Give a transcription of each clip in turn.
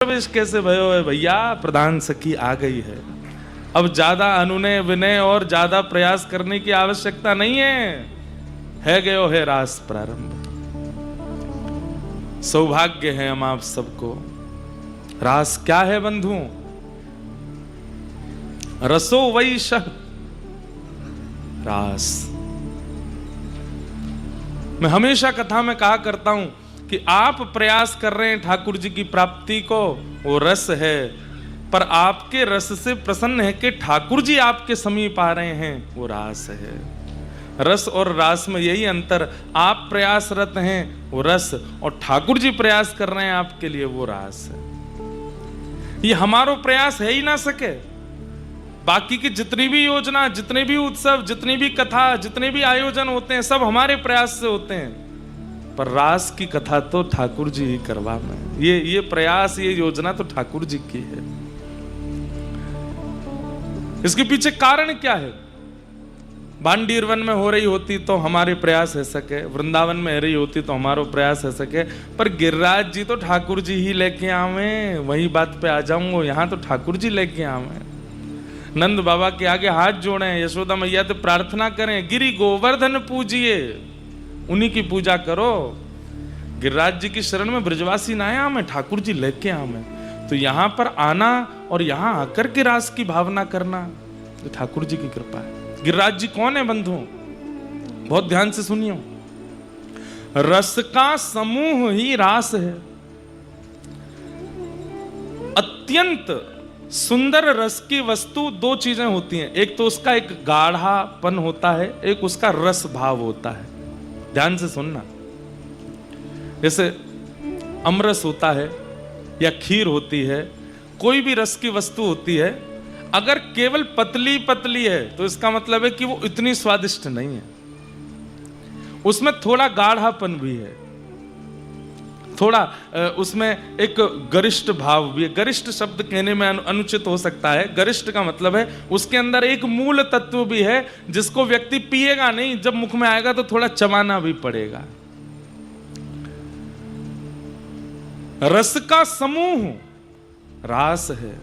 प्रवेश कैसे भयो है भैया, प्रधान सखी आ गई है। अब ज्यादा अनुनय विनय और ज्यादा प्रयास करने की आवश्यकता नहीं है गयो है रास प्रारंभ। सौभाग्य है हम आप सबको। रास क्या है बंधु? रसो वैशः रास। मैं हमेशा कथा में कहा करता हूं कि आप प्रयास कर रहे हैं ठाकुर जी की प्राप्ति को, वो रस है, पर आपके रस से प्रसन्न है कि ठाकुर जी आपके समीप आ रहे हैं, वो रास है। रस और रास में यही अंतर, आप प्रयासरत हैं वो रस, और ठाकुर जी प्रयास कर रहे हैं आपके लिए, वो रास है। ये हमारो प्रयास है ही ना सके। बाकी की जितनी भी योजना, जितने भी उत्सव, जितनी भी कथा, जितने भी आयोजन होते हैं, सब हमारे प्रयास से होते हैं, पर रास की कथा तो ठाकुर जी ही करवा में। ये प्रयास, ये योजना तो ठाकुर जी की है। इसके पीछे कारण क्या है? भांडीर वन में हो रही होती तो हमारे प्रयास है सके, वृंदावन में हो रही होती तो हमारो प्रयास है सके, पर गिरिराज जी तो ठाकुर जी ही लेके आवे। वही बात पे आ जाऊंगा, यहाँ तो ठाकुर जी लेके आवे। नंद बाबा के आगे हाथ जोड़े, यशोदा मैया तो प्रार्थना करें, गिरि गोवर्धन पूजिए, उन्हीं की पूजा करो। गिरिराज जी की शरण में ब्रजवासी ना आया, मैं ठाकुर जी लेके आवे। तो यहाँ पर आना और यहाँ आकर के रास की भावना करना, तो ठाकुर जी की कृपा है। गिरिराज जी कौन है बंधु? बहुत ध्यान से सुनियो। रस का समूह ही रास है। अत्यंत सुंदर रस की वस्तु दो चीजें होती हैं, एक तो उसका एक गाढ़ापन होता है, एक उसका रस भाव होता है। ध्यान से सुनना। जैसे अमरस होता है या खीर होती है, कोई भी रस की वस्तु होती है, अगर केवल पतली पतली है तो इसका मतलब है कि वो इतनी स्वादिष्ट नहीं है, उसमें थोड़ा गाढ़ापन भी है, थोड़ा उसमें एक गरिष्ठ भाव भी है। गरिष्ठ शब्द कहने में अनुचित हो सकता है। गरिष्ठ का मतलब है उसके अंदर एक मूल तत्व भी है जिसको व्यक्ति पिएगा नहीं, जब मुख में आएगा तो थोड़ा चबाना भी पड़ेगा। रस का समूह रास है।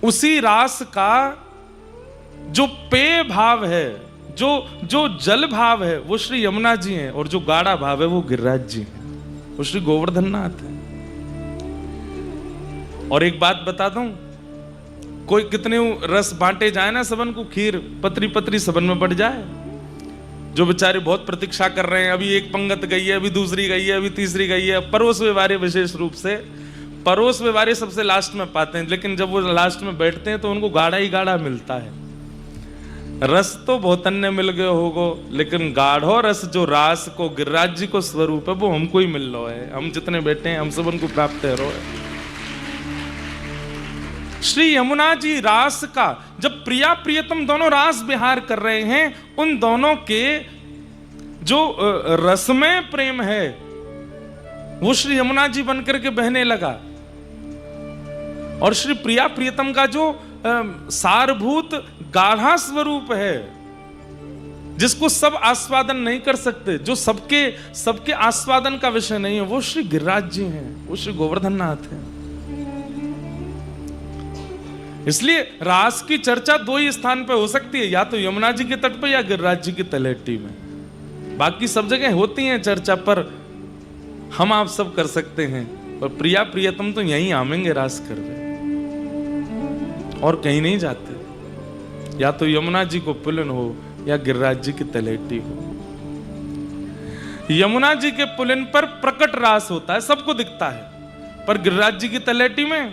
उसी रास का जो पेय भाव है, जो जल भाव है, वो श्री यमुना जी हैं, और जो गाढ़ा भाव है वो गिरिराज जी हैं, वो श्री गोवर्धन नाथ है। और एक बात बता दूं, कोई कितने रस बांटे जाए ना सबन को, खीर पतरी पतरी सबन में बढ़ जाए, जो बेचारे बहुत प्रतीक्षा कर रहे हैं, अभी एक पंगत गई है, अभी दूसरी गई है, अभी तीसरी गई है। परोस व्यवहारी, विशेष रूप से परोस व्यवहारी सबसे लास्ट में पाते हैं, लेकिन जब वो लास्ट में बैठते हैं तो उनको गाढ़ा ही गाढ़ा मिलता है। रस तो बहुत अन्य मिल गए होगो, लेकिन गाढ़ो रस जो रास को गिरिराज जी को स्वरूप है, वो हमको ही मिल रहा है। हम जितने बैठे हैं हम सब उनको प्राप्त है। श्री यमुना जी रास का, जब प्रिया प्रियतम दोनों रास विहार कर रहे हैं, उन दोनों के जो रसमय प्रेम है वो श्री यमुना जी बनकर के बहने लगा। और श्री प्रिया प्रियतम का जो सारभूत गाढ़ा स्वरूप है, जिसको सब आस्वादन नहीं कर सकते, जो सबके आस्वादन का विषय नहीं है, वो श्री गिरिराज जी हैं, वो श्री गोवर्धन नाथ हैं। इसलिए रास की चर्चा दो ही स्थान पे हो सकती है, या तो यमुना जी के तट पे या गिरिराज जी की तलहटी में। बाकी सब जगह होती है चर्चा, पर हम आप सब कर सकते हैं। पर प्रिया प्रियतम तो यहीं आमेंगे रास करवे, और कहीं नहीं जाते। या तो यमुना जी को पुलिन हो या गिरिराज जी की तलहटी हो। यमुना जी के पुलिन पर प्रकट रास होता है, सबको दिखता है, पर गिरिराज जी की तलहटी में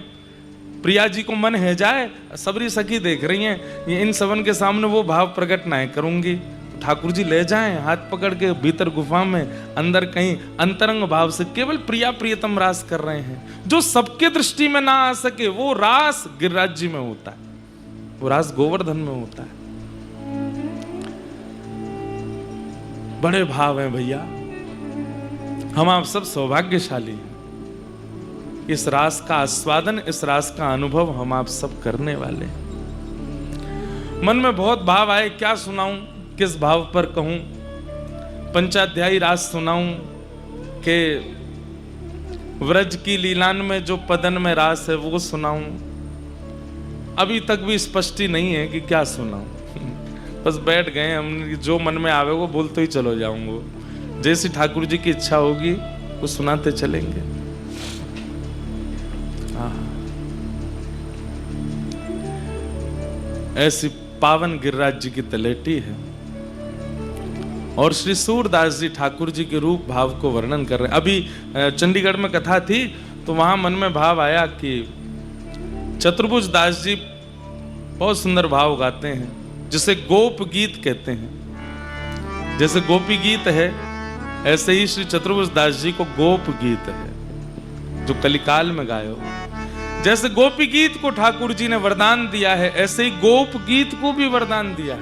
प्रिया जी को मन है जाए, सबरी सखी देख रही हैं, ये इन सबन के सामने वो भाव प्रकट ना करूंगी, ठाकुर जी ले जाएं हाथ पकड़ के भीतर गुफा में, अंदर कहीं अंतरंग भाव से केवल प्रिया प्रियतम रास कर रहे हैं। जो सबके दृष्टि में ना आ सके, वो रास गिरिराज जी में होता है, वो रास गोवर्धन में होता है। बड़े भाव हैं भैया, हम आप सब सौभाग्यशाली हैं। इस रास का आस्वादन, इस रास का अनुभव हम आप सब करने वाले हैं। मन में बहुत भाव आए, क्या सुनाऊं, किस भाव पर कहूं। पंचाध्यायी रास सुनाऊं कि व्रज की लीलान में जो पदन में रास है वो सुनाऊं? अभी तक भी स्पष्टि नहीं है कि क्या सुनाऊं। बस बैठ गए हम, जो मन में आवे वो बोलते ही चलो जाऊंगा। जैसी ठाकुर जी की इच्छा होगी वो सुनाते चलेंगे। ऐसी पावन गिरिराज जी की तलेटी है। और श्री सूरदास जी ठाकुर जी के रूप भाव को वर्णन कर रहे हैं। अभी चंडीगढ़ में कथा थी तो वहां मन में भाव आया कि चतुर्भुज दास जी बहुत सुंदर भाव गाते हैं, जिसे गोप गीत कहते हैं। जैसे गोपी गीत है, ऐसे ही श्री चतुर्भुज दास जी को गोप गीत है जो कलिकाल में गायो। जैसे गोपी गीत को ठाकुर जी ने वरदान दिया है, ऐसे ही गोप गीत को भी वरदान दिया है।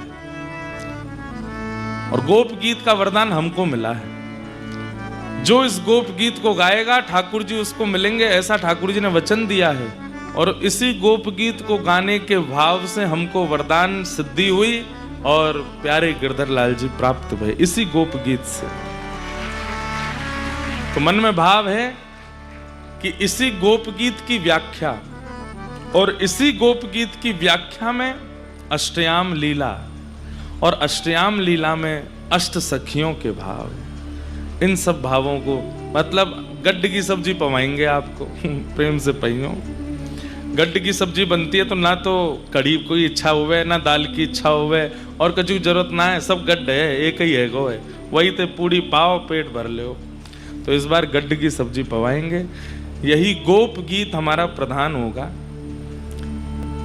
और गोप गीत का वरदान हमको मिला है। जो इस गोप गीत को गाएगा ठाकुर जी उसको मिलेंगे, ऐसा ठाकुर जी ने वचन दिया है। और इसी गोप गीत को गाने के भाव से हमको वरदान सिद्धि हुई और प्यारे गिरधर लाल जी प्राप्त हुए इसी गोप गीत से। तो मन में भाव है कि इसी गोप गीत की व्याख्या, और इसी गोप गीत की व्याख्या में अष्टयाम लीला, और अष्टयाम लीला में अष्ट सखियों के भाव। इन सब भावों को मतलब गड्ढ की सब्जी पवाएंगे आपको प्रेम से पहियों। गड्ढ की सब्जी बनती है तो ना तो कड़ी कोई इच्छा हुए, ना दाल की इच्छा हुए, और कछु जरूरत ना है, सब गड्ढ है, एक ही है गो है, वही ते पूड़ी पाओ पेट भर लो। तो इस बार गड्ढ की सब्जी पवाएंगे। यही गोप गीत हमारा प्रधान होगा।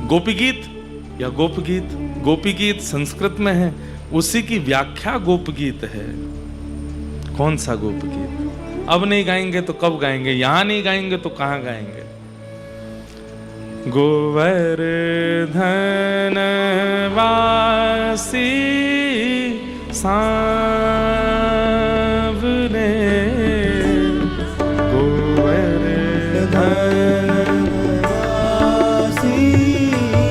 गोपी गीत या गोप गीत, गोपी गीत संस्कृत में है, उसी की व्याख्या गोप गीत है। कौन सा गोप गीत? अब नहीं गाएंगे तो कब गाएंगे? यहां नहीं गाएंगे तो कहां गाएंगे? गोवर्धन वासी सांवरे, गोवर्धन वासी सांवरे,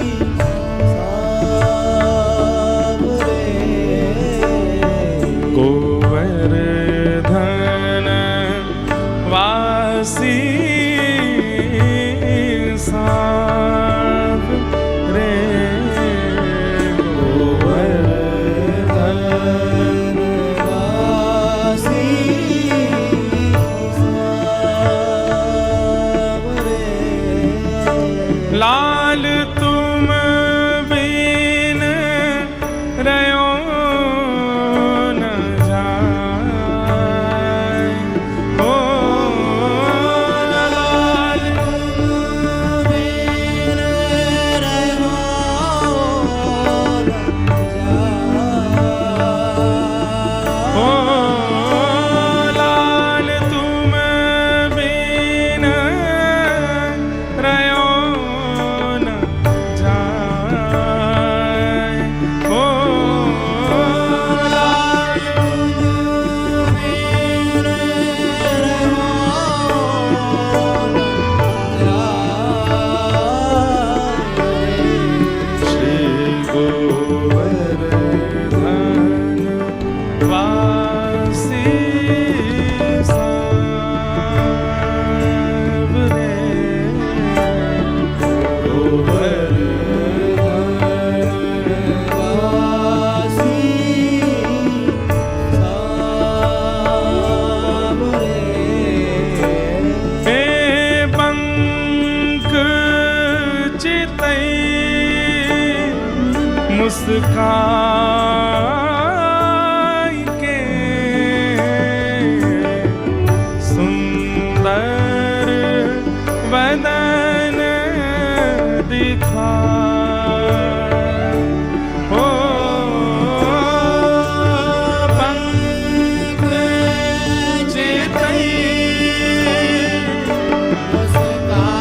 गोवर्धन वासी लाल तुम बिन रयो न जाए, ओ लाल तुम बिन रयो न जाए, ओ लाल तुम बिन रयो मुस्कान के सुंदर बदन दिखा, हो पंख चितई मुस्कान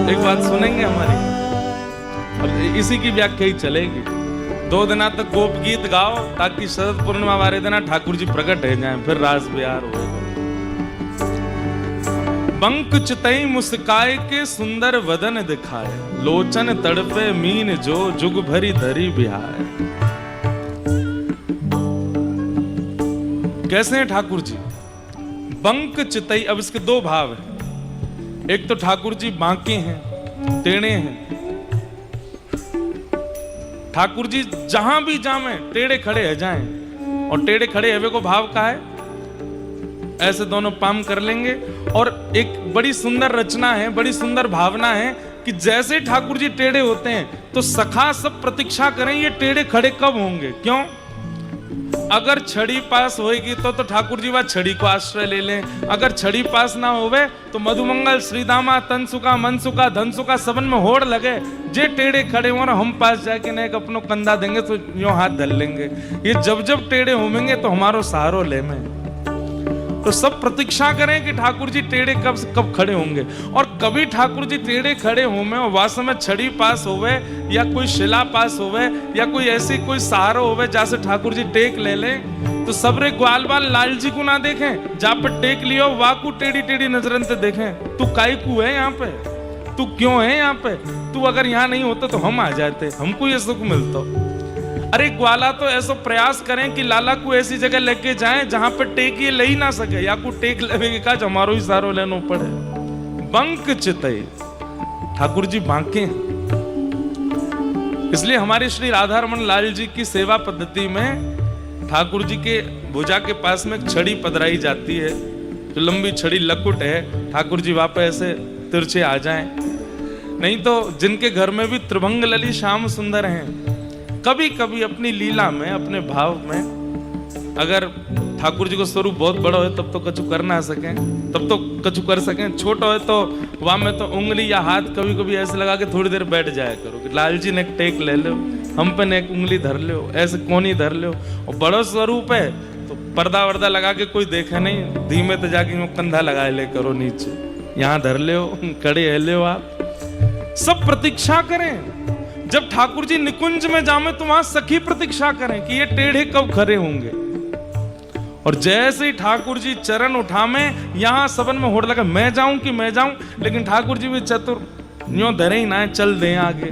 के बात सुनेंगे हमारी। अब इसी की व्याख्या ही चलेगी। 2 दिना तक गोप गीत गाओ ताकि शरद पूर्णिमा वाले दिन ठाकुर जी प्रकट हो जाएं, फिर रास बिहार होगा। बंक चितई मुस्काए के सुंदर वदन दिखाए, लोचन तड़पे मीन जो जुग भरी धरी बिहाय। कैसे हैं ठाकुर जी? बंक चितई, अब इसके दो भाव हैं। एक तो ठाकुर जी बांके हैं, टेढ़े हैं। ठाकुर जी जहां भी जामे टेढ़े खड़े है जाएं, और टेढ़े खड़े हवे को भाव का है, ऐसे दोनों पाम कर लेंगे। और एक बड़ी सुंदर रचना है, बड़ी सुंदर भावना है कि जैसे ठाकुर जी टेढ़े होते हैं तो सखा सब प्रतीक्षा करें ये टेढ़े खड़े कब होंगे। क्यों? अगर छड़ी पास होएगी तो ठाकुर जी वह छड़ी को आश्रय ले लें। अगर छड़ी पास ना होवे तो मधुमंगल, श्रीदामा, तनसुका, मनसुका, धनसुका सबन में होड़ लगे, जे टेढ़े खड़े हो ना हम पास जाके ना एक अपनो कंधा देंगे तो यूं हाथ धर लेंगे। ये जब जब टेढ़े होंगे तो हमारो सहारो ले में। तो सब प्रतीक्षा करें कि ठाकुर जी टेढ़े कब खड़े होंगे। और कभी ठाकुर जी टेढ़े खड़े होंगे और वास्तव में छड़ी पास होवे या कोई शिला पास होवे या कोई ऐसी कोई सहारा होवे जैसे ठाकुर जी टेक ले लें, तो सबरे ग्वाल बाल लाल जी को ना देखें, जहां पर टेक लियो वाकू टेढ़ी टेढ़ी नजरन से देखें। तू काई को है यहाँ पे, तू क्यों है यहाँ पे, तू अगर यहाँ नहीं होता तो हम आ जाते, हमको ये सुख मिलता। अरे ग्वाला तो ऐसा प्रयास करें कि लाला को ऐसी जगह लेके जाएं जहां पर टेक ये ले ही ना सके, या को टेक लेवे का हमारो ही सारो लेनो पड़े। बंक चितई, ठाकुर जी बांके हैं। इसलिए हमारे श्री राधारमण लाल जी की सेवा पद्धति में ठाकुर जी के भुजा के पास में छड़ी पधराई जाती है, जो लंबी छड़ी लकुट है, ठाकुर जी वहां पे ऐसे तिरछे आ जाएं। नहीं तो जिनके घर में भी त्रिभंग लली श्याम सुंदर हैं, कभी कभी अपनी लीला में, अपने भाव में, अगर ठाकुर जी को स्वरूप बहुत बड़ा हो तब तो कछु कर ना सके, तब तो कछु कर सकें। छोटा हो तो वहां में तो उंगली या हाथ कभी कभी ऐसे लगा के थोड़ी देर बैठ जाया करो कि लाल जी ने एक टेक ले लो, हम पे ने एक उंगली धर लो, ऐसे कोनी धर लो। और बड़ा स्वरूप है तो पर्दा वर्दा लगा के कोई देखे नहीं, धीमे तो जाके कंधा लगा ले करो नीचे, यहाँ धर लो, खड़े है लो। आप सब प्रतीक्षा करें। जब ठाकुर जी निकुंज में जामे तो वहां सखी प्रतीक्षा करें कि ये टेढ़े कब खड़े होंगे। और जैसे ही ठाकुर जी चरण उठामे, यहां सबन में होड़ लगा मैं जाऊं कि मैं जाऊं, लेकिन ठाकुर जी भी चतुर, यूं धरे ही ना है, चल दे आगे।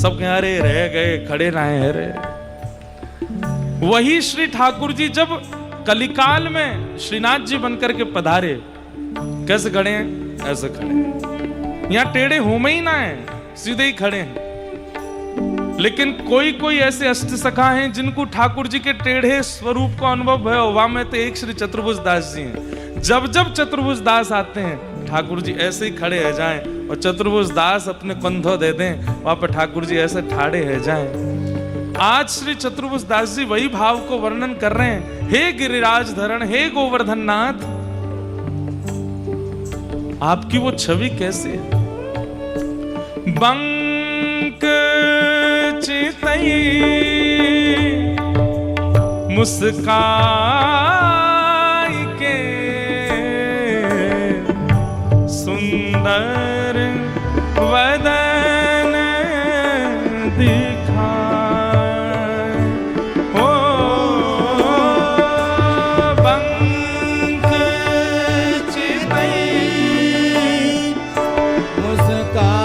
सब कह अरे रह गए, खड़े रहे रे। वही श्री ठाकुर जी जब कलिकाल में श्रीनाथ जी बनकर के पधारे, कैसे खड़े हैं? ऐसे खड़े, यहां टेढ़े होमे ही ना है, सीधे ही खड़े हैं। लेकिन कोई कोई ऐसे अष्ट सखा हैं जिनको ठाकुर जी के टेढ़े स्वरूप का अनुभव है। वहां में तो एक श्री चतुर्भुज दास जी हैं। जब जब चतुर्भुज दास आते हैं ठाकुर जी ऐसे ही खड़े रह जाएं, और चतुर्भुज दास अपने कंधों दे दें, वहां पर ठाकुर जी ऐसे ठाड़े रह जाएं। आज श्री चतुर्भुज दास जी वही भाव को वर्णन कर रहे हैं। हे गिरिराज धरण, हे गोवर्धन नाथ, आपकी वो छवि कैसी है? बंक चितई मुस्काई के सुंदर वदन दिखाए, हो बंक चितई मुस्काई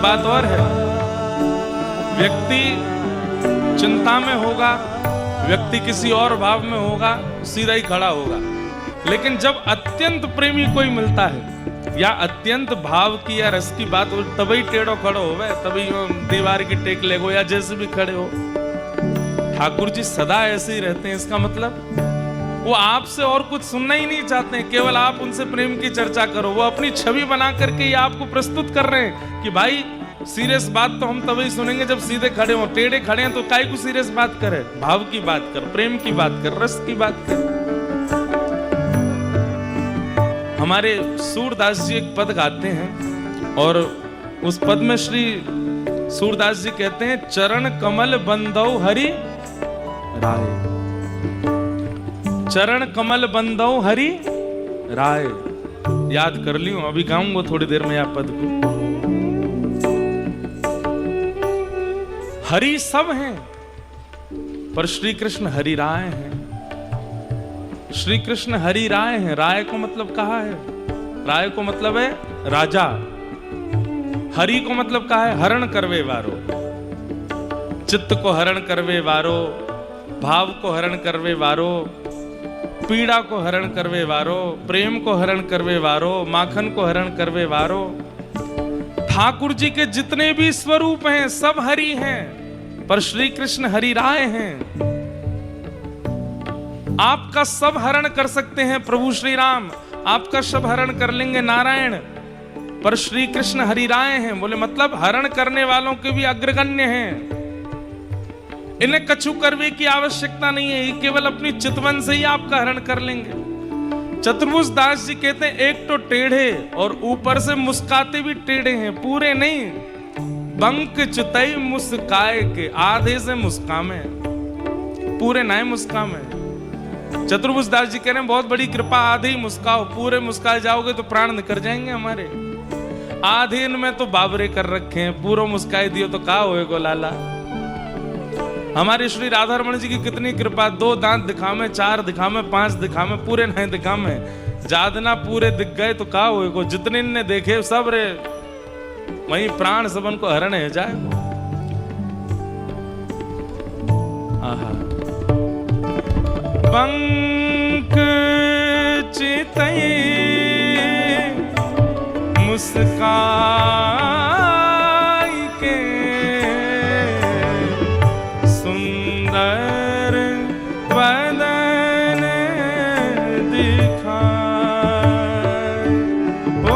बात और है, व्यक्ति चिंता में होगा, व्यक्ति किसी और भाव में होगा, सीधा ही खड़ा होगा। लेकिन जब अत्यंत प्रेमी कोई मिलता है या अत्यंत भाव की या रस की बात हो, तभी टेढ़ो खड़ो होवे, तभी दीवार की टेक लेगो या जैसे भी खड़े हो। ठाकुर जी सदा ऐसे ही रहते हैं। इसका मतलब वो आपसे और कुछ सुनना ही नहीं चाहते हैं, केवल आप उनसे प्रेम की चर्चा करो। वो अपनी छवि बना करके ये आपको प्रस्तुत कर रहे हैं कि भाई सीरियस बात तो हम तभी सुनेंगे जब सीधे खड़े हो, टेढ़े खड़े हैं तो काहे को सीरियस बात करे, भाव की बात कर, प्रेम की बात कर, रस की बात कर। हमारे सूरदास जी एक पद गाते हैं और उस पद में श्री सूरदास जी कहते हैं, चरण कमल बंदौ हरि राय, चरण कमल बंदौ हरि राय। याद कर लियो, अभी गाऊंगा थोड़ी देर में यह पद को। हरि सब हैं, पर श्री कृष्ण हरि राय हैं। श्री कृष्ण हरि राय हैं। राय को मतलब कहा है, राय को मतलब है राजा। हरि को मतलब कहा है हरण करवे वारो, चित्त को हरण करवे वारो, भाव को हरण करवे वारो, पीड़ा को हरण करवे वारो, प्रेम को हरण करवे वारो, माखन को हरण करवे वारो। ठाकुर जी के जितने भी स्वरूप हैं सब हरि हैं, पर श्री कृष्ण हरि राय हैं। आपका सब हरण कर सकते हैं प्रभु श्री राम, आपका सब हरण कर लेंगे नारायण, पर श्री कृष्ण हरि राय हैं। बोले मतलब हरण करने वालों के भी अग्रगण्य हैं। इन्हें कछु करने की आवश्यकता नहीं है, ये केवल अपनी चितवन से ही आपका हरण कर लेंगे। चतुर्भुज दास जी कहते हैं एक तो टेढ़े और ऊपर से मुस्काते भी टेढ़े हैं, पूरे नहीं। बंक चितई मुस्काए के, आधे से मुस्कामे, पूरे नए मुस्कामे। चतुर्भुज दास जी कह रहे हैं बहुत बड़ी कृपा, आधे ही मुस्काओ, पूरे मुस्काए जाओगे तो प्राण निकल जाएंगे हमारे। आधे इनमें तो बाबरे कर रखे हैं, पूरा मुस्काए दियो तो का होएगो लाला। हमारे श्री राधा रमण जी की कितनी कृपा, 2 दांत दिखावे, 4 दिखावे, 5 दिखावे, पूरे नहीं दिखावे। जादना पूरे दिख गए तो का होएगो। जितने ने देखे सब रे वही प्राण सबन को हरण है जाए। पंक चितई मुस्काई के, सुंदर बदन दिखाए। ओ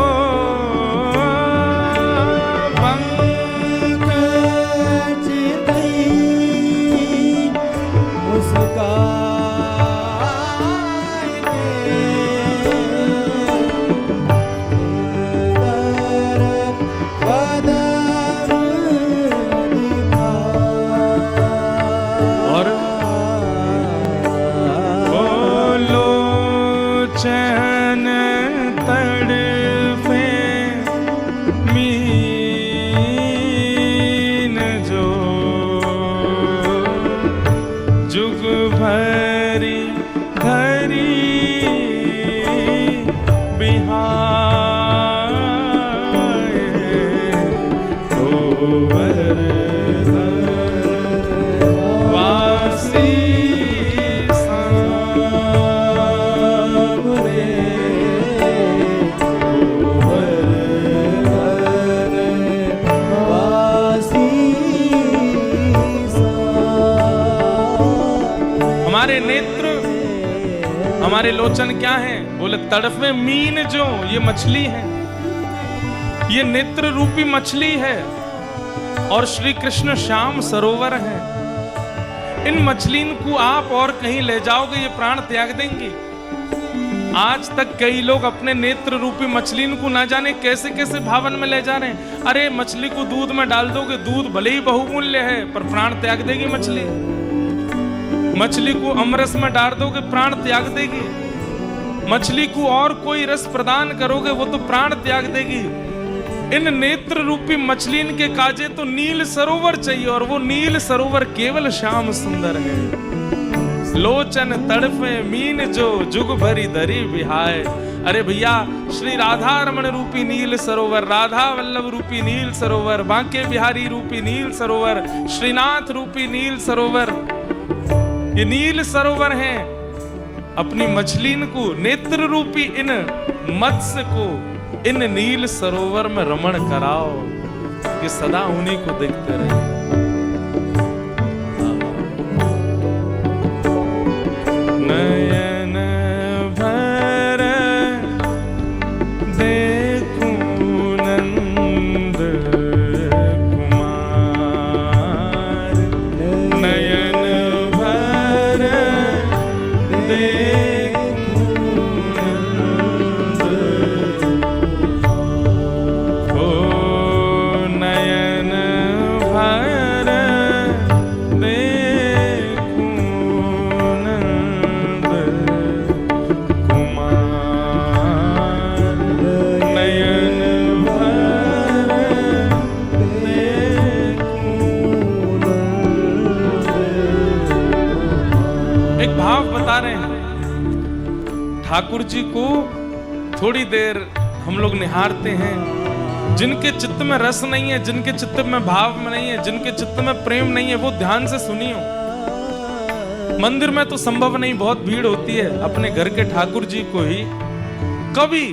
पंक चितई मुस्काई चैन तड़फे मीन जो, जुग भरी धरी बिहाए। गोवर वासी हमारे नेत्र, हमारे लोचन क्या हैं? बोले तड़फे मीन जो, ये मछली है, ये नेत्र रूपी मछली है। और श्री कृष्ण श्याम सरोवर है। इन मछलीन को आप और कहीं ले जाओगे ये प्राण त्याग देंगी। आज तक कई लोग अपने नेत्र रूपी मछलीन को ना जाने कैसे कैसे भावन में ले जा रहे हैं। अरे मछली को दूध में डाल दोगे, दूध भले ही बहुमूल्य है पर प्राण त्याग देगी मछली। मछली को अमरस में डाल दोगे प्राण त्याग देगी। मछली को और कोई रस प्रदान करोगे वो तो प्राण त्याग देगी। इन नेत्र रूपी मछलीन के काजे तो नील सरोवर चाहिए, और वो नील सरोवर केवल श्याम सुंदर है। लोचन तड़फे मीन जो, जुग भरी धरी बिहाय। अरे भैया श्री राधा रमण रूपी नील सरोवर, राधा वल्लभ रूपी नील सरोवर, बांके बिहारी रूपी नील सरोवर, श्रीनाथ रूपी नील सरोवर, ये नील सरोवर हैं। अपनी मछलीन को, नेत्र रूपी इन मत्स्य को इन नील सरोवर में रमण कराओ कि सदा उन्हीं को देखते रहे। नयन भर देखूं नंद कुमार, नयन भर देखूं नंद, ओ नयन भर ठाकुर जी को थोड़ी देर हम लोग निहारते हैं। जिनके चित्त में रस नहीं है, जिनके चित्त में भाव में नहीं है, जिनके चित्त में प्रेम नहीं है, वो ध्यान से सुनियो। मंदिर में तो संभव नहीं, बहुत भीड़ होती है। अपने घर के ठाकुर जी को ही कभी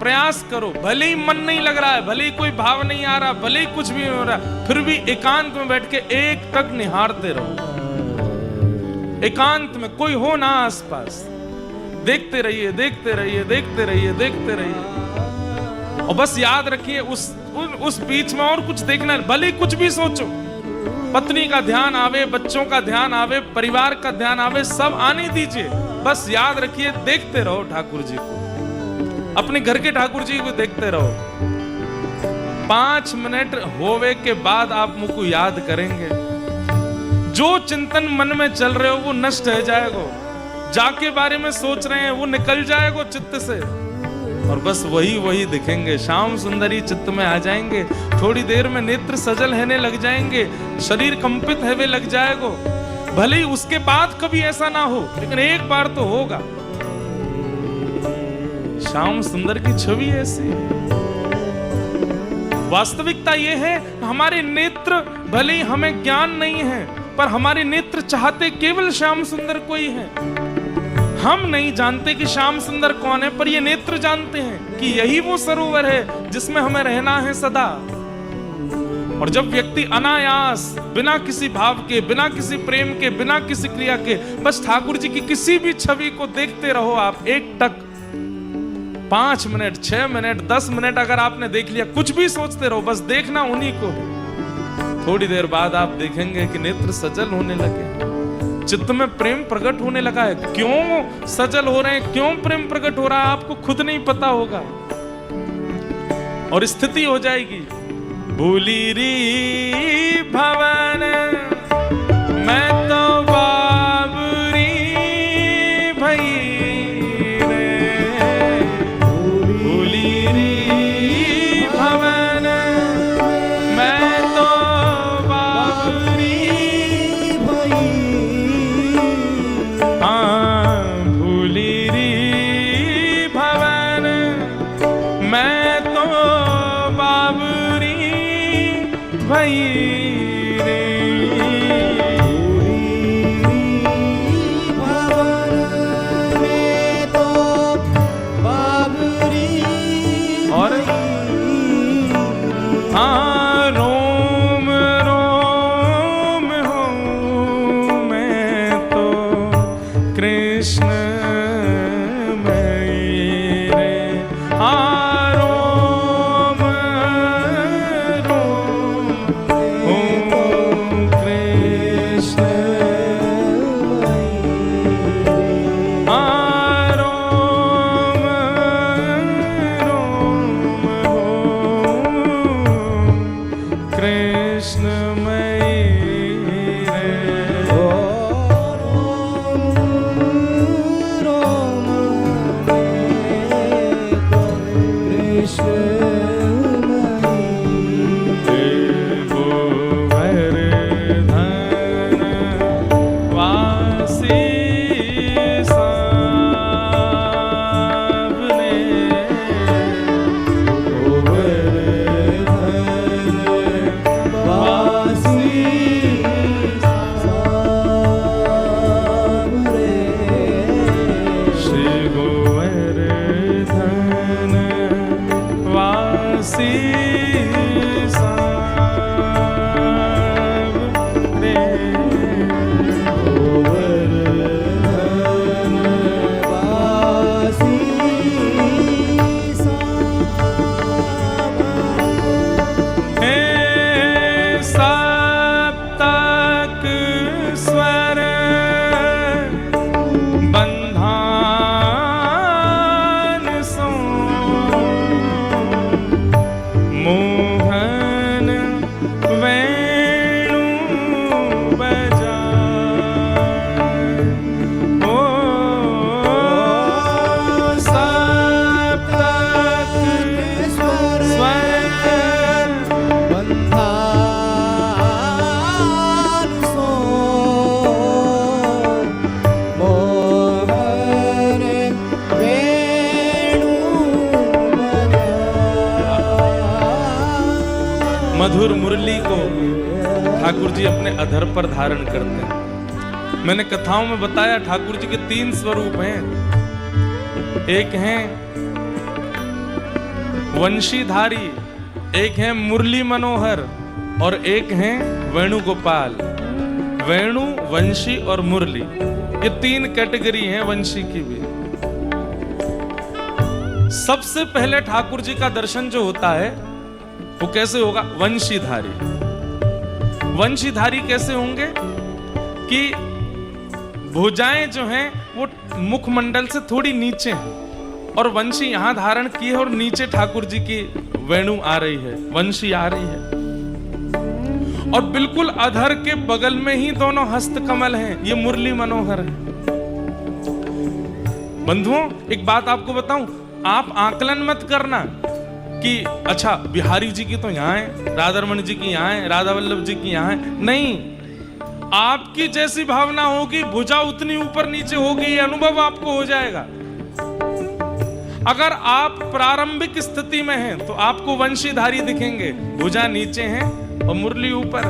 प्रयास करो, भले ही मन नहीं लग रहा है, भले ही कोई भाव नहीं आ रहा, भले ही कुछ भी नहीं हो रहा, फिर भी एकांत में बैठ के एक टक निहारते रहो। एकांत में कोई हो ना आसपास, देखते रहिए, देखते रहिए, देखते रहिए, देखते रहिए। और बस याद रखिए उस बीच में और कुछ देखना है, भले ही कुछ भी सोचो, पत्नी का ध्यान आवे, बच्चों का ध्यान आवे, परिवार का ध्यान आवे, सब आने दीजिए। बस याद रखिए, देखते रहो ठाकुर जी को, अपने घर के ठाकुर जी को देखते रहो। 5 मिनट होवे के बाद आप मुझको याद करेंगे। जो चिंतन मन में चल रहे हो वो नष्ट हो जाएगा, जाके बारे में सोच रहे हैं वो निकल जाएगा चित्त से, और बस वही दिखेंगे। श्याम सुंदरी चित्त में आ जाएंगे। थोड़ी देर में नेत्र सजल रहने लग जाएंगे, शरीर कंपित होने लग जाएगा। भले ही उसके बाद कभी ऐसा ना हो, लेकिन एक बार तो होगा। श्याम सुंदर की छवि ऐसी है। वास्तविकता यह है, हमारे नेत्र भले ही हमें ज्ञान नहीं है, पर हमारे नेत्र चाहते केवल श्याम सुंदर को ही है। हम नहीं जानते कि श्याम सुंदर कौन है, पर ये नेत्र जानते हैं कि यही वो सरोवर है जिसमें हमें रहना है सदा। और जब व्यक्ति अनायास, बिना किसी भाव के, बिना किसी प्रेम के, बिना किसी क्रिया के, बस ठाकुर जी की किसी भी छवि को देखते रहो आप एक टक, 5 मिनट, 6 मिनट, 10 मिनट अगर आपने देख लिया, कुछ भी सोचते रहो, बस देखना उन्हीं को। थोड़ी देर बाद आप देखेंगे कि नेत्र सजल होने लगे, चित्त में प्रेम प्रकट होने लगा है। क्यों सजल हो रहे हैं, क्यों प्रेम प्रकट हो रहा है, आपको खुद नहीं पता होगा, और स्थिति हो जाएगी। भूली री भवन मैं तो बाबरी भई रे, भूली री भवन मैं तो बाबरी भई, हाँ भूली री भवन मैं तो बाबरी भई रे। भवन में तो बाबरी और हाँ रोम रोम ठाकुर जी अपने अधर पर धारण करते हैं। मैंने कथाओं में बताया ठाकुर जी के 3 स्वरूप हैं। एक हैं वंशीधारी, एक है मुरली मनोहर और एक है वेणुगोपाल। वेणु, वंशी और मुरली, ये 3 कैटेगरी हैं वंशी की भी। सबसे पहले ठाकुर जी का दर्शन जो होता है वो कैसे होगा? वंशीधारी। वंशीधारी कैसे होंगे कि भुजाएं जो हैं वो मुखमंडल से थोड़ी नीचे हैं और वंशी यहां धारण की है और नीचे ठाकुर जी की वेणु आ रही है, वंशी आ रही है। और बिल्कुल अधर के बगल में ही दोनों हस्त कमल हैं, ये मुरली मनोहर है। बंधुओं, एक बात आपको बताऊं, आप आकलन मत करना कि अच्छा बिहारी जी की तो यहाँ है, राधारमण जी की यहाँ है, राधा वल्लभ जी की यहाँ है। नहीं, आपकी जैसी भावना होगी, भुजा उतनी ऊपर नीचे होगी, ये अनुभव आपको हो जाएगा। अगर आप प्रारंभिक स्थिति में हैं तो आपको वंशीधारी दिखेंगे, भुजा नीचे हैं और मुरली ऊपर।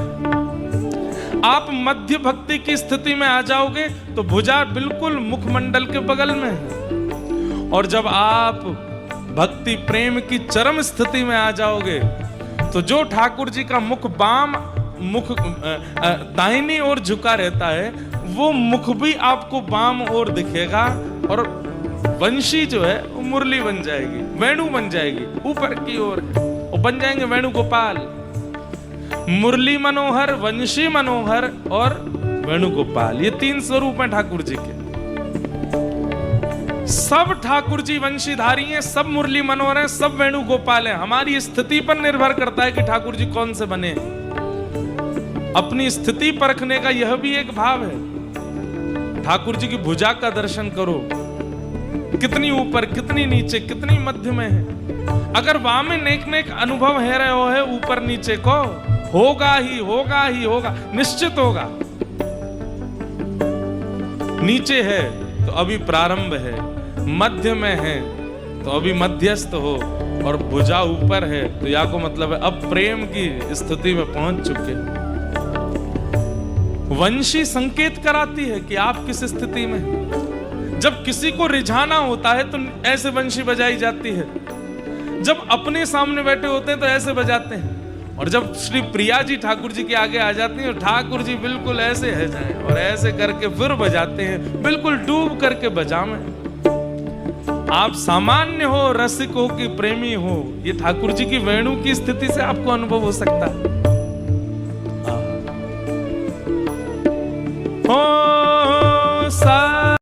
आप मध्य भक्ति की स्थिति में आ जाओगे तो भुजा बिल्कुल मुखमंडल के बगल में है। और जब आप भक्ति प्रेम की चरम स्थिति में आ जाओगे तो जो ठाकुर जी का मुख बाम, मुख दाहिनी ओर झुका रहता है, वो मुख भी आपको बाम ओर दिखेगा और वंशी जो है वो मुरली बन जाएगी, वेणु बन जाएगी, ऊपर की ओर वो बन जाएंगे वेणुगोपाल। मुरली मनोहर, वंशी मनोहर और वेणुगोपाल, ये 3 स्वरूप हैं ठाकुर जी के। सब ठाकुर जी वंशीधारी हैं, सब मुरली मनोहर हैं, सब वेणुगोपाल हैं। हमारी स्थिति पर निर्भर करता है कि ठाकुर जी कौन से बने। अपनी स्थिति परखने का यह भी एक भाव है। ठाकुर जी की भुजा का दर्शन करो, कितनी ऊपर, कितनी नीचे, कितनी मध्य में है। अगर वहां में नेक नेक अनुभव है रहे हो है ऊपर नीचे को, होगा ही होगा ही होगा, निश्चित होगा। नीचे है तो अभी प्रारंभ है, मध्य में है तो अभी मध्यस्थ हो, और भुजा ऊपर है तो या को मतलब है अब प्रेम की स्थिति में पहुंच चुके। वंशी संकेत कराती है कि आप किस स्थिति में हैं। जब किसी को रिझाना होता है तो ऐसे वंशी बजाई जाती है, जब अपने सामने बैठे होते हैं तो ऐसे बजाते हैं, और जब श्री प्रिया जी ठाकुर जी के आगे आ जाती हैं, ठाकुर जी बिल्कुल ऐसे है जाए और ऐसे करके फिर बजाते हैं, बिल्कुल डूब करके बजावें। आप सामान्य हो, रसिक हो कि प्रेमी हो, ये ठाकुर जी की वेणु की स्थिति से आपको अनुभव हो सकता है।